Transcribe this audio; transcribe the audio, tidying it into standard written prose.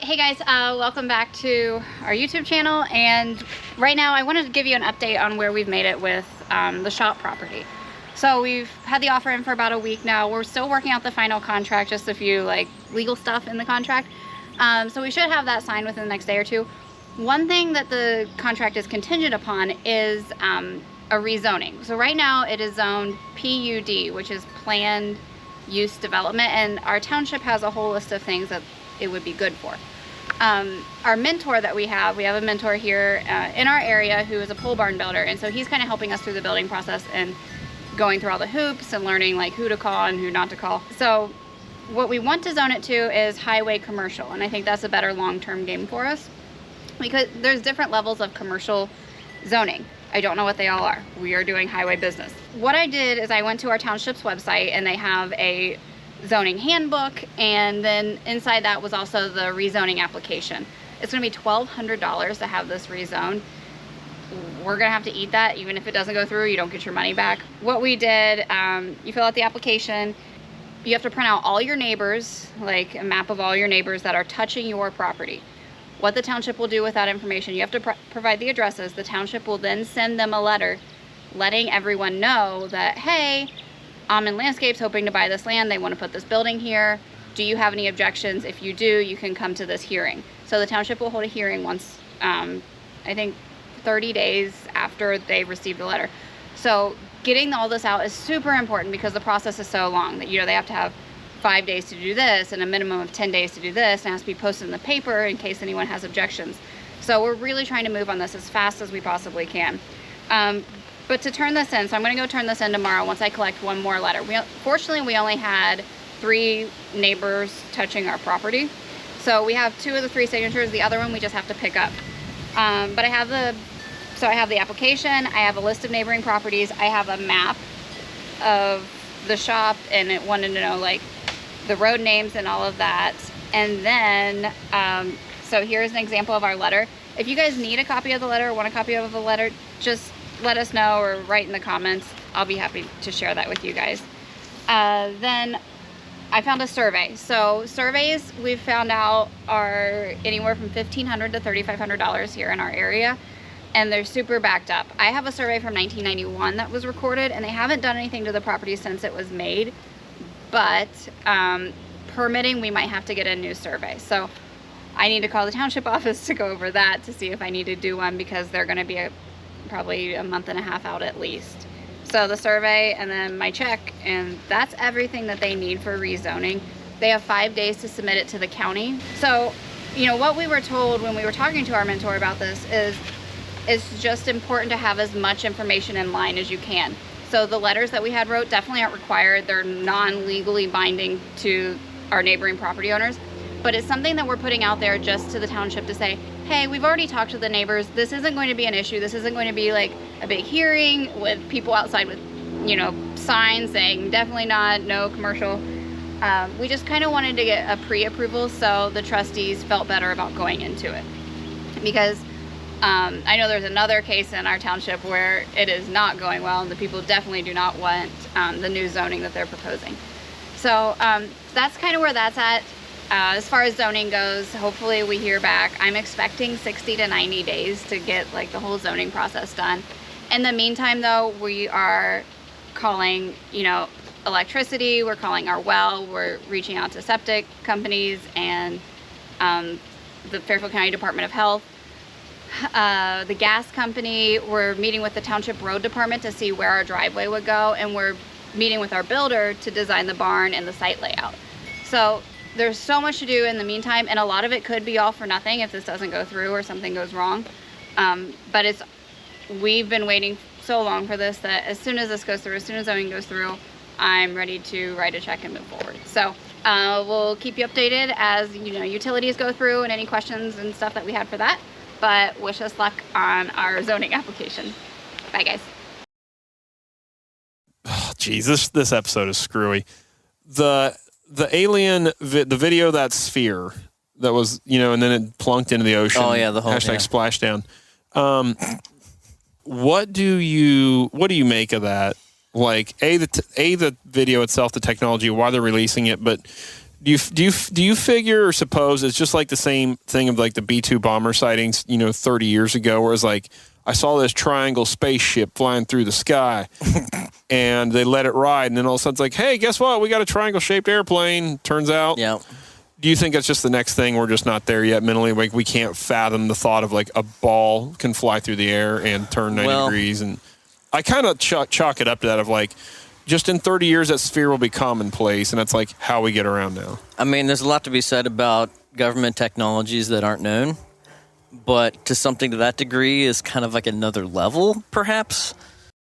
Hey guys, welcome back to our YouTube channel, and right now I wanted to give you an update on where we've made it with the shop property. So we've had the offer in for about a week now. We're still working out the final contract, just a few legal stuff in the contract. So we should have that signed within the next day or two. One thing that the contract is contingent upon is a rezoning. So right now it is zoned PUD, which is planned use development, and our township has a whole list of things that it would be good for. Our mentor that we have a mentor here in our area who is a pole barn builder, and so he's kind of helping us through the building process and going through all the hoops and learning who to call and who not to call. So what we want to zone it to is highway commercial, and I think that's a better long-term game for us because there's different levels of commercial zoning. I don't know what they all are. We are doing highway business. What I did is I went to our township's website, and they have a zoning handbook, and then inside that was also the rezoning application. It's going to be $1,200 to have this rezoned. We're going to have to eat that. Even if it doesn't go through, you don't get your money back. What we did, you fill out the application. You have to print out all your neighbors, like a map of all your neighbors that are touching your property. What the township will do with that information, you have to provide the addresses. The township will then send them a letter letting everyone know that, hey, Almond Landscape's hoping to buy this land. They want to put this building here. Do you have any objections? If you do, you can come to this hearing. So the township will hold a hearing once, I think 30 days after they receive the letter. So getting all this out is super important because the process is so long that, they have to have 5 days to do this and a minimum of 10 days to do this, and it has to be posted in the paper in case anyone has objections. So we're really trying to move on this as fast as we possibly can. But to turn this in, so I'm going to go turn this in tomorrow once I collect one more letter. Fortunately, we only had 3 neighbors touching our property. So we have 2 of the 3 signatures. The other one we just have to pick up. But I have the application. I have a list of neighboring properties. I have a map of the shop, and it wanted to know the road names and all of that. And then, so here's an example of our letter. If you guys need a copy of the letter or want a copy of the letter, just let us know or write in the comments. I'll be happy to share that with you guys. Then I found a survey. So surveys we've found out are anywhere from $1,500 to $3,500 here in our area, and they're super backed up. I have a survey from 1991 that was recorded, and they haven't done anything to the property since it was made, but permitting, we might have to get a new survey. So I need to call the township office to go over that to see if I need to do one, because they're going to be probably a month and a half out at least. So the survey and then my check, and that's everything that they need for rezoning. They have 5 days to submit it to the county. So, what we were told when we were talking to our mentor about this is it's just important to have as much information in line as you can. So the letters that we had wrote definitely aren't required. They're non-legally binding to our neighboring property owners. But it's something that we're putting out there just to the township to say, hey, we've already talked to the neighbors. This isn't going to be an issue. This isn't going to be a big hearing with people outside with, signs saying definitely not, no commercial. We just kind of wanted to get a pre-approval so the trustees felt better about going into it. Because I know there's another case in our township where it is not going well, and the people definitely do not want the new zoning that they're proposing. So that's kind of where that's at. As far as zoning goes, hopefully we hear back. I'm expecting 60 to 90 days to get the whole zoning process done. In the meantime, though, we are calling, electricity, we're calling our well, we're reaching out to septic companies and the Fairfield County Department of Health. The gas company, we're meeting with the Township Road Department to see where our driveway would go, and we're meeting with our builder to design the barn and the site layout. So there's so much to do in the meantime, and a lot of it could be all for nothing if this doesn't go through or something goes wrong. But we've been waiting so long for this that as soon as this goes through, as soon as zoning goes through, I'm ready to write a check and move forward. So we'll keep you updated as utilities go through and any questions and stuff that we had for that. But wish us luck on our zoning application. Bye, guys. Oh, geez, this episode is screwy. The alien, the video, that sphere that was, and then it plunked into the ocean. Oh yeah, the whole hashtag splashdown. What do you make of that? The video itself, the technology, why they're releasing it, but Do you figure or suppose it's just like the same thing of like the B-2 bomber sightings, 30 years ago, where it's like, I saw this triangle spaceship flying through the sky and they let it ride. And then all of a sudden it's like, hey, guess what? We got a triangle shaped airplane. Turns out. Yeah. Do you think that's just the next thing? We're just not there yet mentally. Like we can't fathom the thought of like a ball can fly through the air and turn 90 degrees. And I kind of chalk it up to that of like, just in 30 years, that sphere will be commonplace, and that's like how we get around now. I mean, there's a lot to be said about government technologies that aren't known, but to something to that degree is kind of like another level, perhaps.